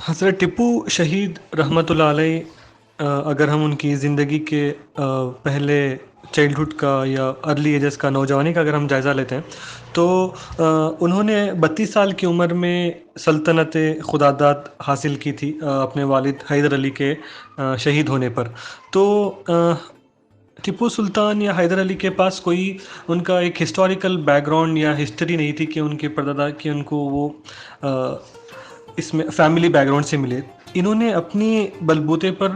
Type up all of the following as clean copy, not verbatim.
हज़रत टिप्पू शहीद रहमतुल्लाह अलैह, अगर हम उनकी ज़िंदगी के पहले चाइल्डहुड का या अर्ली एजेस का, नौजवानी का अगर हम जायज़ा लेते हैं, तो उन्होंने 32 साल की उम्र में सल्तनत खुदादाद हासिल की थी अपने वालिद हैदर अली के शहीद होने पर। तो टिप्पू सुल्तान या हैदर अली के पास कोई उनका एक हिस्टोरिकल बैकग्राउंड या हिस्ट्री नहीं थी कि उनके परदादा कि उनको वो अ, इसमें फैमिली बैकग्राउंड से मिले। इन्होंने अपनी बलबूते पर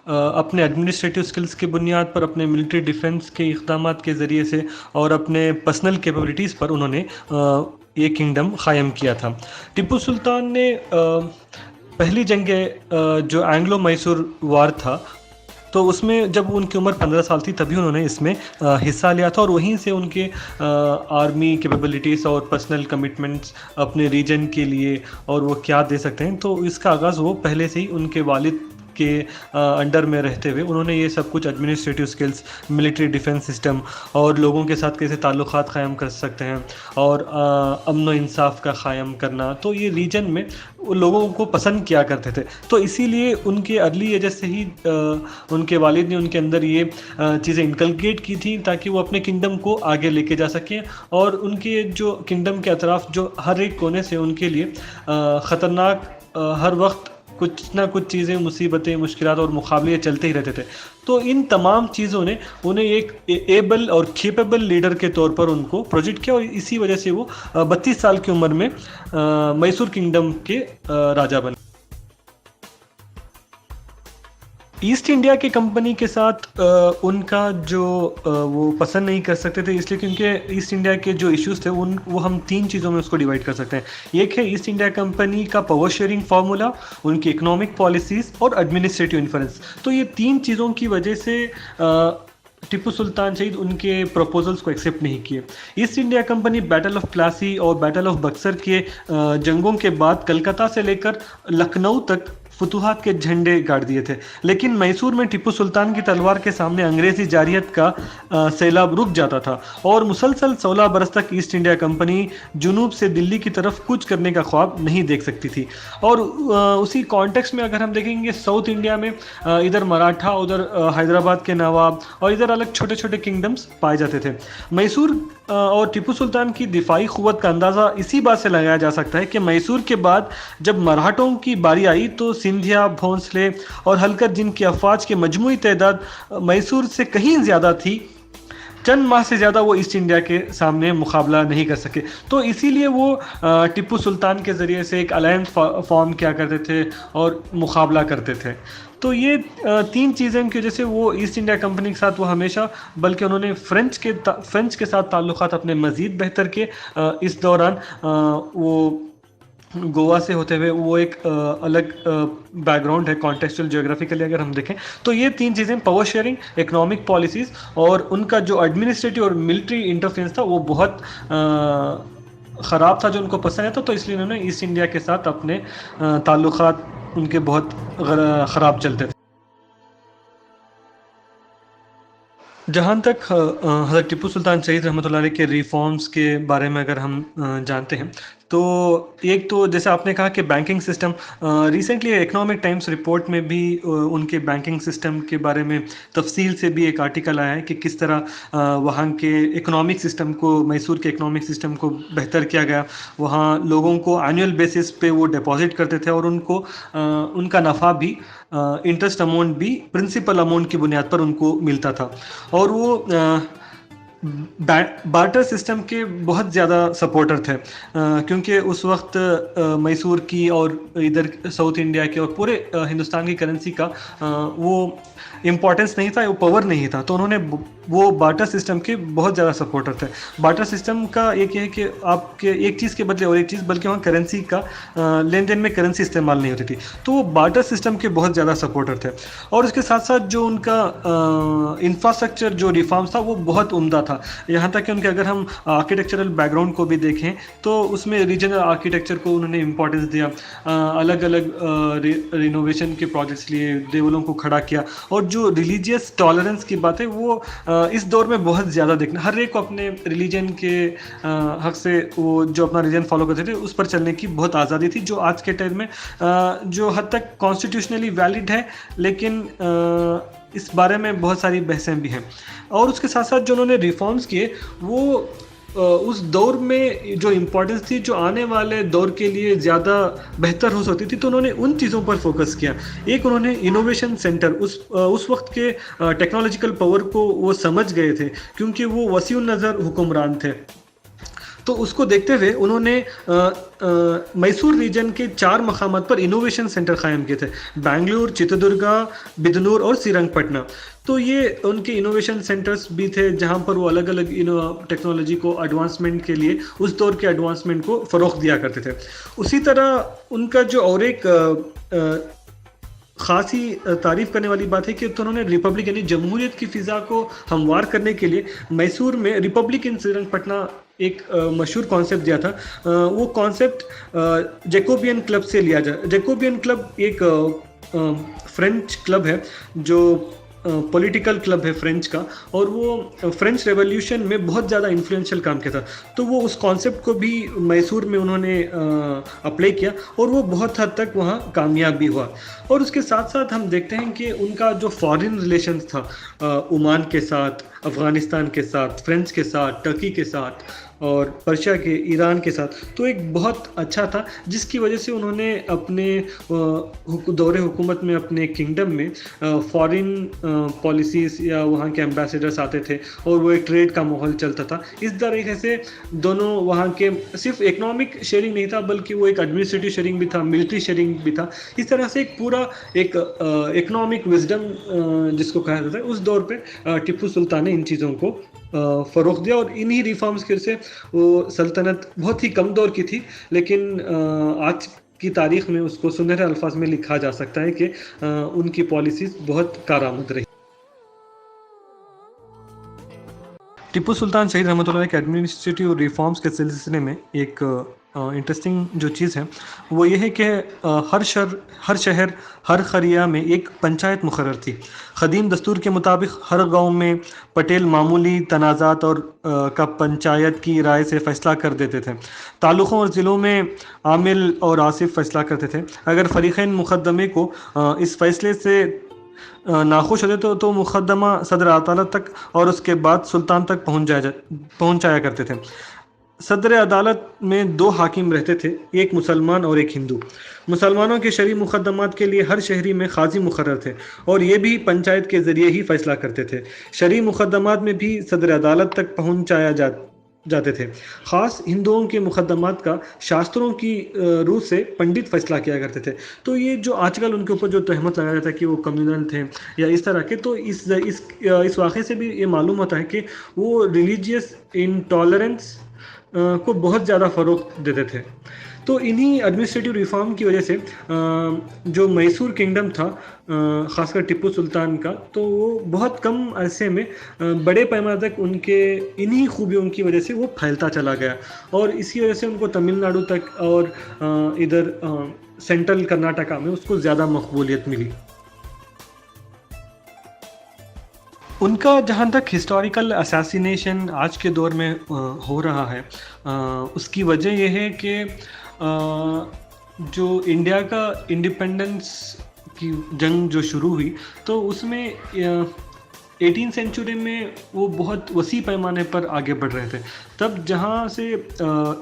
अपने एडमिनिस्ट्रेटिव स्किल्स की बुनियाद पर, अपने मिलिट्री डिफेंस के इक़दामात के ज़रिए से और अपने पर्सनल कैपेबिलिटीज़ पर उन्होंने ये किंगडम क़ायम किया था। टिप्पू सुल्तान ने पहली जंग जो एंग्लो मैसूर वार था, तो उसमें जब उनकी उम्र 15 साल थी तभी उन्होंने इसमें हिस्सा लिया था, और वहीं से उनके आर्मी कैपेबिलिटीज़ और पर्सनल कमिटमेंट्स अपने रीजन के लिए और वो क्या दे सकते हैं, तो इसका आगाज़ वो पहले से ही उनके वालिद के अंडर में रहते हुए उन्होंने ये सब कुछ administrative skills, military defence system और लोगों के साथ कैसे ताल्लुकात क़ायम कर सकते हैं और अमन व इंसाफ का क़ायम करना, तो ये रीजन में वो लोगों को पसंद किया करते थे। तो इसीलिए उनके अर्ली एजेस से ही उनके वालिद ने उनके अंदर ये चीज़ें इनकलकेट की थी ताकि वो अपने किंगडम को आगे लेके जा सकें, और उनके जो किंगडम के अतराफ़ जो हर एक कोने से उनके लिए ख़तरनाक हर वक्त कुछ ना कुछ चीज़ें, मुसीबतें, मुश्किलात और मुकाबले चलते ही रहते थे। तो इन तमाम चीज़ों ने उन्हें एक एबल और कैपेबल लीडर के तौर पर उनको प्रोजेक्ट किया, और इसी वजह से वो 32 साल की उम्र में मैसूर किंगडम के राजा बने। ईस्ट इंडिया की कंपनी के साथ उनका जो वो पसंद नहीं कर सकते थे, इसलिए क्योंकि ईस्ट इंडिया के जो इश्यूज़ थे वो हम 3 चीज़ों में उसको डिवाइड कर सकते हैं। एक है ईस्ट इंडिया कंपनी का पावर शेयरिंग फार्मूला, उनकी इकोनॉमिक पॉलिसीज़ और एडमिनिस्ट्रेटिव इन्फ्लुएंस। तो ये 3 चीज़ों की वजह से टिप्पू सुल्तान शहीद उनके प्रपोजल्स को एक्सेप्ट नहीं किए। East India company battle of Plassey और बैटल ऑफ बक्सर के जंगों के बाद कलकत्ता से लेकर लखनऊ तक फतूहात के झंडे गाड़ दिए थे, लेकिन मैसूर में टिप्पू सुल्तान की तलवार के सामने अंग्रेज़ी जारियत का सैलाब रुक जाता था, और मुसलसल 16 बरस तक ईस्ट इंडिया कंपनी जुनूब से दिल्ली की तरफ कूच करने का ख्वाब नहीं देख सकती थी। और उसी कॉन्टेक्स्ट में अगर हम देखेंगे, साउथ इंडिया में इधर मराठा, उधर हैदराबाद के नवाब और इधर अलग छोटे छोटे किंगडम्स पाए जाते थे। मैसूर और टिप्पू सुल्तान की दिफाई क़ुव्वत का अंदाज़ा इसी बात से लगाया जा सकता है कि मैसूर के बाद जब मराठों की बारी आई तो सिंधिया, भोंसले और हलकर, जिनकी अफवाज की मजमूई तादाद मैसूर से कहीं ज़्यादा थी, चंद माह से ज़्यादा वो ईस्ट इंडिया के सामने मुकाबला नहीं कर सके। तो इसीलिए वो टिप्पू सुल्तान के ज़रिए से एक अलायंस फॉर्म किया करते थे और मुकाबला करते थे। तो ये 3 चीज़ें की वजह से वो ईस्ट इंडिया कंपनी के साथ वो हमेशा, बल्कि उन्होंने फ्रेंच के साथ ताल्लुकात अपने मज़ीद बेहतर किए। इस दौरान वो गोवा से होते हुए वो एक अलग बैकग्राउंड है कॉन्टेक्चुअल जियोग्राफिकली अगर हम देखें, तो ये 3 चीज़ें, पावर शेयरिंग, इकोनॉमिक पॉलिसीज़ और उनका जो एडमिनिस्ट्रेटिव और मिलिट्री इंटरफेरेंस था, वो बहुत ख़राब था, जो उनको पसंद है। तो इसलिए उन्होंने ईस्ट इंडिया के साथ अपने ताल्लुकात उनके बहुत ख़राब चलते थे। जहाँ तक हज़रत टिप्पू सुल्तान शहीद रहमतुल्लाह अलैह के रिफ़ॉर्म्स के बारे में अगर हम जानते हैं, तो एक तो जैसे आपने कहा कि banking system, recently economic times report में भी उनके बैंकिंग सिस्टम के बारे में तफसील से भी एक आर्टिकल आया है कि किस तरह वहाँ के इकोनॉमिक सिस्टम को, मैसूर के इकोनॉमिक सिस्टम को बेहतर किया गया। वहाँ लोगों को एनुअल बेसिस पे वो डिपॉज़िट करते थे, और उनको उनका नफ़ा भी, इंटरेस्ट अमाउंट भी प्रिंसिपल अमाउंट की बुनियाद पर उनको मिलता था। और वो बार्टर सिस्टम के बहुत ज़्यादा सपोर्टर थे, क्योंकि उस वक्त मैसूर की और इधर साउथ इंडिया के और पूरे हिंदुस्तान की करेंसी का वो इम्पोर्टेंस नहीं था, वो पावर नहीं था। तो उन्होंने वो बार्टर सिस्टम के बहुत ज़्यादा सपोर्टर थे। बार्टर सिस्टम का एक ये है कि आपके एक चीज़ के बदले और एक चीज़, बल्कि वहाँ करेंसी का लेन देन में करेंसी इस्तेमाल नहीं होती थी, तो वो बार्टर सिस्टम के बहुत ज़्यादा सपोर्टर थे। और उसके साथ साथ जो उनका इंफ्रास्ट्रक्चर जो रिफॉर्म्स था वो बहुत उम्दा था। था। यहाँ तक कि उनके अगर हम आर्किटेक्चरल बैकग्राउंड को भी देखें तो उसमें रीजनल आर्किटेक्चर को उन्होंने इम्पोर्टेंस दिया, अलग अलग रिनोवेशन के प्रोजेक्ट्स लिए, देवलों को खड़ा किया। और जो रिलीजियस टॉलरेंस की बात है वो इस दौर में बहुत ज़्यादा देखना, हर एक को अपने रिलीजन के हक से वो जो अपना रिलीजन फॉलो करते थे उस पर चलने की बहुत आज़ादी थी, जो आज के टाइम में जो हद तक कॉन्स्टिट्यूशनली वैलिड है, लेकिन इस बारे में बहुत सारी बहसें भी हैं। और उसके साथ साथ जो उन्होंने रिफॉर्म्स किए वो उस दौर में जो इम्पोर्टेंस थी, जो आने वाले दौर के लिए ज़्यादा बेहतर हो सकती थी, तो उन्होंने उन चीज़ों पर फोकस किया। एक उन्होंने इनोवेशन सेंटर, उस वक्त के टेक्नोलॉजिकल पावर को वो समझ गए थे, क्योंकि वो वसीउन नज़र हुक्मरान थे। तो उसको देखते हुए उन्होंने मैसूर रीजन के 4 मकामात पर इनोवेशन सेंटर कायम किए थे, बेंगलुरु, चित्रदुर्गा, बिदनूर और श्रीरंगपटना। तो ये उनके इनोवेशन सेंटर्स भी थे जहाँ पर वो अलग अलग टेक्नोलॉजी को एडवांसमेंट के लिए, उस दौर के एडवांसमेंट को फ़रोग़ दिया करते थे। उसी तरह उनका जो और एक ख़ास ही तारीफ़ करने वाली बात है कि तो उन्होंने रिपब्लिक यानी जमहूरियत की फ़िज़ा को हमवार करने के लिए मैसूर में रिपब्लिक इन श्रीरंगपटना एक मशहूर कॉन्सेप्ट दिया था। वो कॉन्सेप्ट जैकोबियन क्लब से लिया जा। जैकोबियन क्लब एक फ्रेंच क्लब है, जो पॉलिटिकल क्लब है फ्रेंच का, और वो फ्रेंच रेवोल्यूशन में बहुत ज़्यादा इन्फ्लुएंशियल काम किया था। तो वो उस कॉन्सेप्ट को भी मैसूर में उन्होंने अप्लाई किया और वो बहुत हद तक वहाँ कामयाब भी हुआ। और उसके साथ साथ हम देखते हैं कि उनका जो फॉरेन रिलेशंस था, ओमान के साथ, अफ़गानिस्तान के साथ, फ्रेंच के साथ, टर्की के साथ और पर्शिया के, ईरान के साथ, तो एक बहुत अच्छा था, जिसकी वजह से उन्होंने अपने दौरे हुकूमत में अपने किंगडम में फॉरेन पॉलिसीज़ या वहाँ के एम्बेसडर्स आते थे और वो एक ट्रेड का माहौल चलता था। इस तरीके से दोनों वहाँ के सिर्फ इकोनॉमिक शेयरिंग नहीं था, बल्कि वो एक एडमिनिस्ट्रेटिव शेयरिंग भी था, मिलिट्री शेयरिंग भी था। इस तरह से एक पूरा एक इकोनॉमिक विजडम जिसको कहा जाता है, उस दौर पे टिप्पू सुल्तान ने इन चीज़ों को फ़रोग़ दिया। और इन्हीं रिफॉर्म्स की वजह से वो सल्तनत बहुत ही कम दौर की थी, लेकिन आज की तारीख़ में उसको सुनहरे अल्फाज में लिखा जा सकता है कि उनकी पॉलिसीज़ बहुत कारआमद रही। टिप्पू सुल्तान शहीद रहमतुल्लाह के एडमिनिस्ट्रेटिव रिफॉर्म्स के सिलसिले में एक इंटरेस्टिंग जो चीज़ है वो ये है कि हर शहर, हर क़रिया में एक पंचायत मुकर्रर थी। क़दीम दस्तूर के मुताबिक हर गांव में पटेल मामूली तनाज़ात और का पंचायत की राय से फ़ैसला कर देते थे। तालुक़ों और ज़िलों में आमिल और आसिफ फ़ैसला करते थे। अगर फ़रीक़ैन मुक़दमे को इस फ़ैसले से नाखुश होते तो मुक़दमा सदर अदालत तक और उसके बाद सुल्तान तक पहुँचाया करते थे। सदर अदालत में 2 हाकिम रहते थे, एक मुसलमान और एक हिंदू। मुसलमानों के शरई मुक़दमात के लिए हर शहरी में क़ाज़ी मुकर्रर थे और ये भी पंचायत के ज़रिए ही फ़ैसला करते थे। शरई मुक़दमात में भी सदर अदालत तक पहुँचाया जाते थे। ख़ास हिंदुओं के मुक़दमात का शास्त्रों की रूह से पंडित फ़ैसला किया करते थे। तो ये जो आजकल उनके ऊपर जो तहमत लगाया जाता है कि वो कम्युनल थे या इस तरह के, तो इस वाक़े से भी ये मालूम होता है कि वो रिलीजियस इंटॉलरेंस को बहुत ज़्यादा फ़रोग़ देते थे। तो इन्हीं एडमिनिस्ट्रेटिव रिफॉर्म की वजह से जो मैसूर किंगडम था, ख़ासकर टिप्पू सुल्तान का, तो वो बहुत कम अरसे में बड़े पैमाने तक उनके इन्हीं खूबियों की वजह से वो फैलता चला गया और इसी वजह से उनको तमिलनाडु तक और इधर सेंट्रल कर्नाटका में उसको ज़्यादा मकबूलियत मिली। उनका जहाँ तक हिस्टोरिकल असैसिनेशन आज के दौर में हो रहा है, उसकी वजह यह है कि जो इंडिया का इंडिपेंडेंस की जंग जो शुरू हुई, तो उसमें 18th सेंचुरी में वो बहुत वसी पैमाने पर आगे बढ़ रहे थे। तब जहाँ से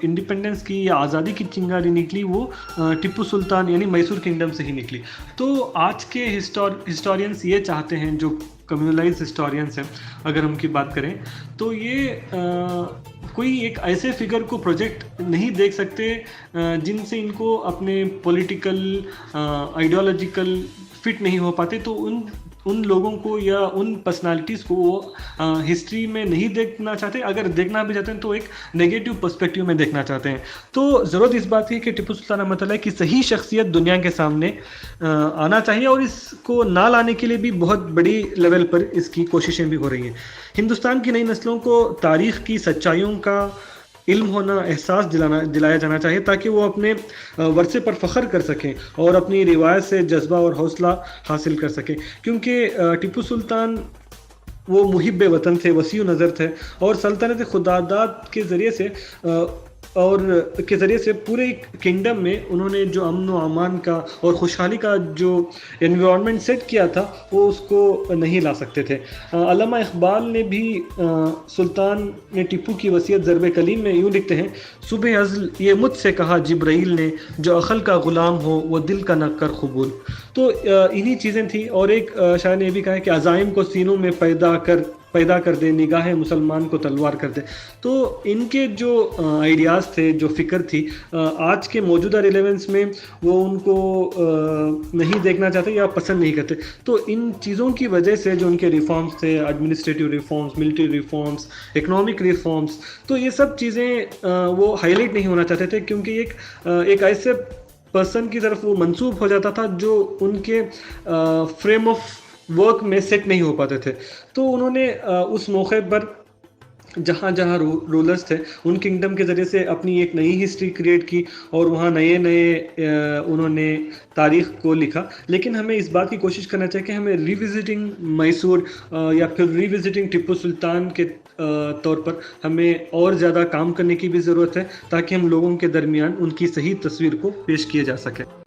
इंडिपेंडेंस की या आज़ादी की चिंगारी निकली, वो टिप्पू सुल्तान यानी मैसूर किंगडम से ही निकली। तो आज के हिस्टोरियंस ये चाहते हैं, जो कम्युनलाइज हिस्टोरियंस हैं अगर हम की बात करें, तो ये कोई एक ऐसे फिगर को प्रोजेक्ट नहीं देख सकते जिनसे इनको अपने पॉलिटिकल आइडियोलॉजिकल फिट नहीं हो पाते। तो उन उन लोगों को या उन पर्सनालिटीज़ को वो हिस्ट्री में नहीं देखना चाहते, अगर देखना भी चाहते हैं तो एक नेगेटिव पर्सपेक्टिव में देखना चाहते हैं। तो ज़रूरत इस बात की है कि टिप्पू सुल्तान अहमद की सही शख्सियत दुनिया के सामने आना चाहिए, और इसको ना लाने के लिए भी बहुत बड़ी लेवल पर इसकी कोशिशें भी हो रही हैं। हिंदुस्तान की नई नस्लों को तारीख़ की सच्चाइयों का इल्म होना, एहसास दिलाया जाना चाहिए, ताकि वो अपने वर्से पर फ़ख्र कर सकें और अपनी रिवायत से जज्बा और हौसला हासिल कर सकें। क्योंकि टिप्पू सुल्तान वो मुहिब वतन थे, वसीउ नज़र थे, और सल्तनत खुदादाद के ज़रिए से पूरे किंगडम में उन्होंने जो अमन व अमान का और खुशहाली का जो एनवायरनमेंट सेट किया था, वो उसको नहीं ला सकते थे। अल्लामा इकबाल ने भी सुल्तान ने टिप्पू की वसीयत ज़रब कलीम में यूँ लिखते हैं, सुबह अज़ल ये मुझसे कहा जिब्राइल ने, जो अक़ल का ग़ुलाम हो वो दिल का न कर क़बूल। तो इन्हीं चीज़ें थी। और एक शायर ने भी कहा है कि अज़ाइम को सीनों में पैदा कर दे, निगाह मुसलमान को तलवार कर दे। तो इनके जो आइडियाज़ थे, जो फ़िक्र थी, आज के मौजूदा रिलेवेंस में वो उनको नहीं देखना चाहते या पसंद नहीं करते। तो इन चीज़ों की वजह से जो उनके रिफॉर्म्स थे, administrative reforms, military reforms, economic reforms, तो ये सब चीज़ें वो हाईलाइट नहीं होना चाहते थे, क्योंकि एक ऐसे पर्सन की तरफ वो मंसूब हो जाता था जो उनके फ्रेम ऑफ वर्क में सेट नहीं हो पाते थे। तो उन्होंने उस मौके पर जहाँ रूलर्स थे, उन किंगडम के ज़रिए से अपनी एक नई हिस्ट्री क्रिएट की, और वहाँ नए उन्होंने तारीख़ को लिखा। लेकिन हमें इस बात की कोशिश करना चाहिए कि हमें रिविज़िटिंग मैसूर या फिर रिविज़िटिंग टिप्पू सुल्तान के तौर पर हमें और ज़्यादा काम करने की भी ज़रूरत है, ताकि हम लोगों के दरमियान उनकी सही तस्वीर को पेश किया जा सके।